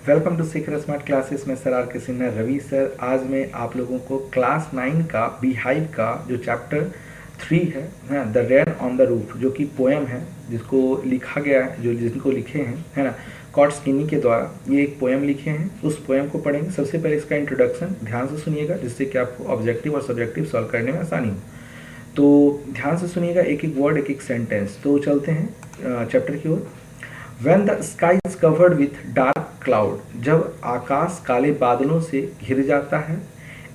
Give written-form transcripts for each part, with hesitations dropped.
Welcome to Sikar smart classes में sir R K Sinha Ravi sir. आज मैं आप लोगों को क्लास 9 का बीहाइव का जो चैप्टर 3 है the rain on the roof, जो कि पोएम है जिसको लिखा गया है, जो जिनको लिखे हैं है ना कॉट स्किनी के द्वारा, ये एक पोएम लिखे हैं। उस पोएम को पढ़ेंगे। सबसे पहले इसका इंट्रोडक्शन ध्यान से सुनिएगा, जिससे कि आपको ऑब्जेक्टिव और सब्जेक्टिव सॉल्व करने में आसानी हो। तो ध्यान से सुनिएगा, एक एक वर्ड एक एक सेंटेंस। तो चलते हैं चैप्टर की ओर। When the sky is covered with dark cloud, जब आकाश काले बादलों से घिर जाता है,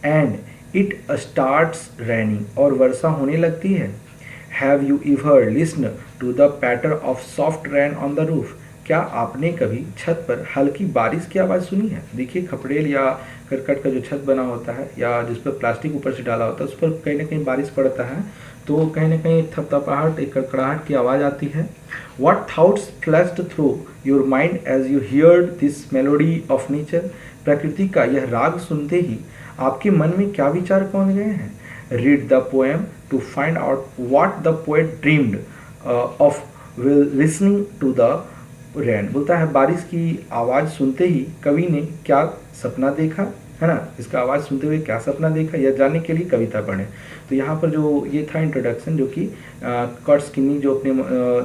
and it starts raining, और वर्षा होने लगती है। Have you ever listened to the patter of soft rain on the roof? क्या आपने कभी छत पर हल्की बारिश की आवाज़ सुनी है? देखिए, खपड़ेल या करकट का जो छत बना होता है या जिस पर प्लास्टिक ऊपर से डाला होता है, उस पर कहीं ना कहीं बारिश पड़ता है, तो कहीं ना कहीं थपथपाहट, एक कड़कड़ाहट की आवाज़ आती है। What thoughts flashed through your mind as you heard this melody of nature? प्रकृति का यह राग सुनते ही आपके मन में क्या विचार पहुंच गए हैं? Read the poem to find out what the poet dreamed of while listening to the rain। बोलता है, बारिश की आवाज़ सुनते ही कवि ने क्या सपना देखा, है ना। इसका आवाज़ सुनते हुए क्या सपना देखा, यह जानने के लिए कविता पढ़ें। तो यहाँ पर जो ये था इंट्रोडक्शन, जो कि कॉट स्किनी जो अपने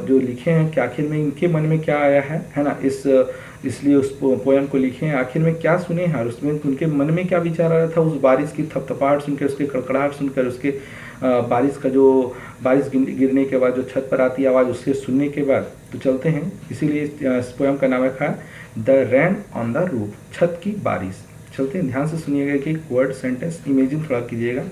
जो लिखे हैं कि आखिर में इनके मन में क्या आया है ना, इसलिए उस पोएम को लिखे हैं। आखिर में क्या सुने हैं और उसमें उनके मन में क्या विचार आ रहा था, उस बारिश की थपथपाहट सुनकर, उसके कड़कड़ाहट सुनकर, उसके बारिश गिरने के बाद जो छत पर आती आवाज़, उससे सुनने के बाद। तो चलते हैं, इसीलिए इस पोएम का नाम रखा है the rain on the roof, छत की बारिश। चलते हैं, ध्यान से सुनिएगा कि वर्ड सेंटेंस इमेजिन थोड़ा कीजिएगा।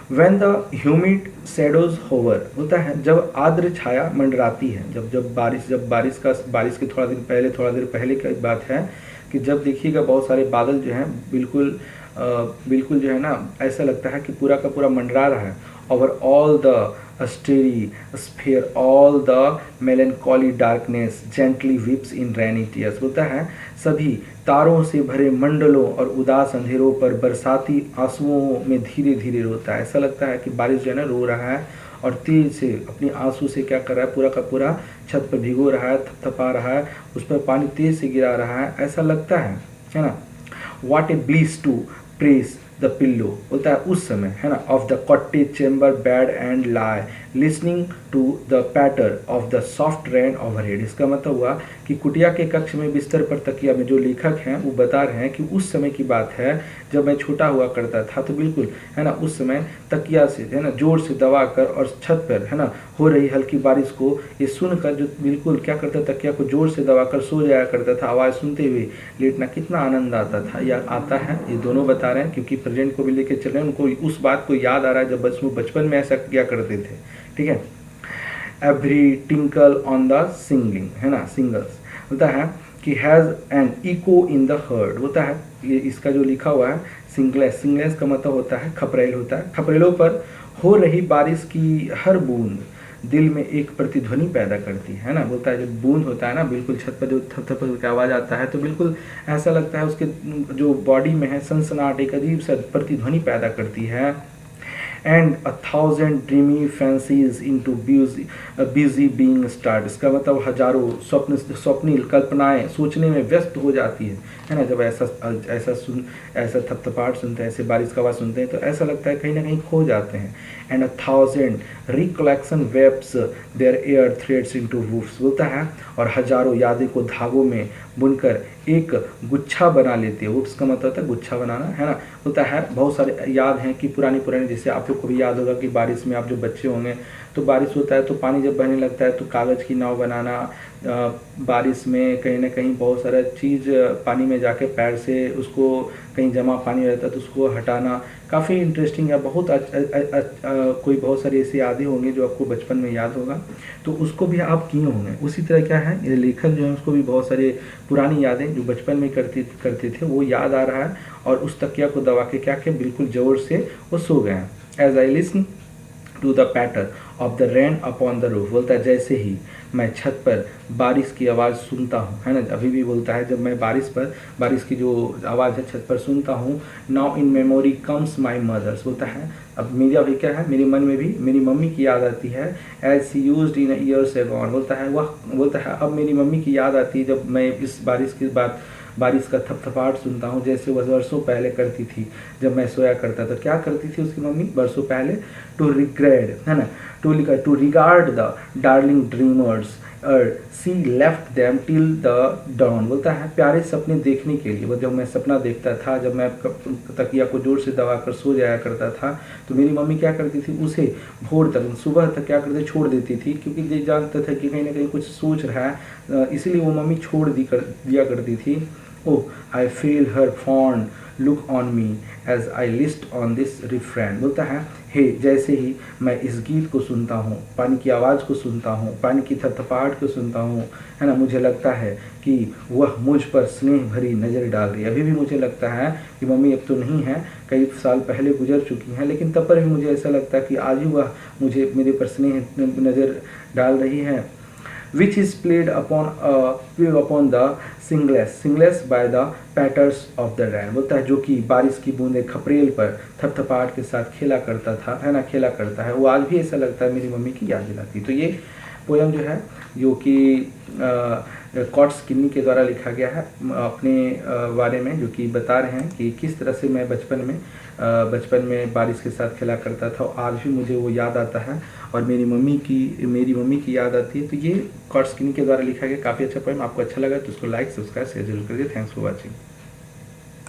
When the humid shadows hover, होता है जब आर्द्र छाया मंडराती है। जब बारिश के थोड़ा देर पहले की बात है कि जब देखिएगा बहुत सारे बादल जो हैं बिल्कुल जो है ना, ऐसा लगता है कि पूरा का पूरा मंडरा रहा है। Over all the starry sphere, all the melancholy darkness gently weeps in rainy tears। बोलता है सभी तारों से भरे मंडलों और उदास अंधेरों पर बरसाती आंसुओं में धीरे धीरे रोता है। ऐसा लगता है कि बारिश जो है ना रो रहा है और तेज से अपनी आंसू से क्या कर रहा है, पूरा का पूरा छत पर भिगो रहा है, थपथपा रहा है, उस पर पानी तेज से गिरा रहा है, ऐसा लगता है ना। What a bliss to praise the pillow, बोलता है उस समय, है ना, of the cottage chamber bed and lie listening to the patter of the soft rain overhead. इसका मतलब हुआ कि कुटिया के कक्ष में बिस्तर पर तकिया में जो लेखक हैं वो बता रहे हैं कि उस समय की बात है जब मैं छोटा हुआ करता था, तो बिल्कुल है ना, उस समय तकिया से है ना जोर से दबा कर और छत पर है ना हो रही हल्की बारिश को ये सुनकर जो बिल्कुल क्या करता, तकिया को जोर से दबा कर सो जाया करता था। आवाज़ सुनते हुए लेटना कितना आनंद आता था, या आता है, ये दोनों बता रहे हैं, क्योंकि प्रेजेंट को भी लेके चल रहे हैं। उनको उस बात को याद आ रहा है जब वो बचपन में ऐसा किया करते थे। ठीक है। Every tinkle on the singing, है ना, सिंगल्स, होता है कि has an echo in the herd. होता है ये इसका जो लिखा हुआ है सिंगलेस का मतलब होता है खपरेल, होता है खपरेलों पर हो रही बारिश की हर बूंद दिल में एक प्रतिध्वनि पैदा करती है ना। बोलता है जब बूंद होता है ना, बिल्कुल छत पर जो थप की आवाज़ आता है, तो बिल्कुल ऐसा लगता है उसके जो बॉडी में है सनसनाहट, एक अजीब सा प्रतिध्वनि पैदा करती है। And 1000 dreamy fancies into busy being start. इसका मतलब हजारों स्वप्निल कल्पनाएं सोचने में व्यस्त हो जाती है ना। जब ऐसा थपथपाहट सुनते हैं, ऐसे बारिश का आवाज़ सुनते हैं, तो ऐसा लगता है कहीं ना कहीं खो जाते हैं। एंड 1000 रिकलेक्शन वेब्स their air threads into woofs. बोलता है और हजारों यादें को धागों में बुनकर एक गुच्छा बना लेते हैं। वूफ्स का मतलब होता है गुच्छा बनाना, है ना। होता है बहुत सारे याद हैं कि पुरानी जैसे आप लोग को भी याद होगा कि बारिश में आप जो बच्चे होंगे तो बारिश होता है तो पानी जब बहने लगता है तो कागज़ की नाव बनाना, बारिश में कहीं ना कहीं बहुत सारा चीज़ पानी में जाके पैर से उसको कहीं जमा पानी रहता है तो उसको हटाना काफ़ी इंटरेस्टिंग है। कोई बहुत सारी ऐसी यादें होंगी जो आपको बचपन में याद होगा, तो उसको भी आप किए होंगे। उसी तरह क्या है, ये लेखक जो है उसको भी बहुत सारी पुरानी यादें जो बचपन में करते थे वो याद आ रहा है, और उस तकिया को दबा के क्या किया, बिल्कुल जोर से वो सो गए हैं। As I listen to the patter of the rain upon the roof. बोलता है जैसे ही मैं छत पर बारिश की आवाज़ सुनता हूँ, है ना, अभी भी बोलता है जब मैं बारिश की जो आवाज़ है छत पर सुनता हूँ। Now in memory comes my mother's, बोलता है अब मेरा भी क्या है, मेरे मन में भी मेरी मम्मी की याद आती है। As she used in years agone, बोलता है वह बोलता है अब मेरी मम्मी की याद आती है जब मैं इस बारिश के बाद बारिश का थपथपाहट सुनता हूँ, जैसे वह वर्षों पहले करती थी जब मैं सोया करता था। क्या करती थी उसकी मम्मी वर्षों पहले? टू रिग्रेड, है ना, to regard the darling dreamers she left them till the dawn, बोलता है प्यारे सपने देखने के लिए। वो जब मैं सपना देखता था, जब मैं तकिया को जोर से दबाकर सो जाया करता था, तो मेरी मम्मी क्या करती थी, उसे भोर तक सुबह तक क्या करते छोड़ देती थी, क्योंकि ये जानता था कि कहीं ना कहीं कुछ सोच रहा है, इसीलिए वो मम्मी छोड़ दिया करती थी। Oh I feel her fond look on me as I listen this refrain, बोलता है हे जैसे ही मैं इस गीत को सुनता हूँ, पानी की आवाज़ को सुनता हूँ, पानी की थपथपाहट को सुनता हूँ, है ना, मुझे लगता है कि वह मुझ पर स्नेह भरी नज़र डाल रही है। अभी भी मुझे लगता है कि मम्मी अब तो नहीं है, कई साल पहले गुजर चुकी हैं, लेकिन तब पर भी मुझे ऐसा लगता है कि आज ही वह मुझे मेरे पर स्नेह नज़र डाल रही है। which is played upon the singles by the patters of the rain, बोलता है जो कि बारिश की बूंदें खपरेल पर थपथपाहट के साथ खेला करता था, है ना, खेला करता है, वो आज भी ऐसा लगता है मेरी मम्मी की याद दिलाती। तो ये पोयम जो है जो कि कॉट्स किन्नी के द्वारा लिखा गया है अपने बारे में, जो कि बता रहे हैं कि किस तरह से मैं बचपन में बारिश के साथ खेला करता था, आज भी मुझे वो याद आता है और मेरी मम्मी की याद आती है। तो ये कॉट्स किन्नी के द्वारा लिखा गया काफ़ी अच्छा पोयम। आपको अच्छा लगा तो उसको लाइक सब्सक्राइब शेयर जरूर करिए। Thanks for watching.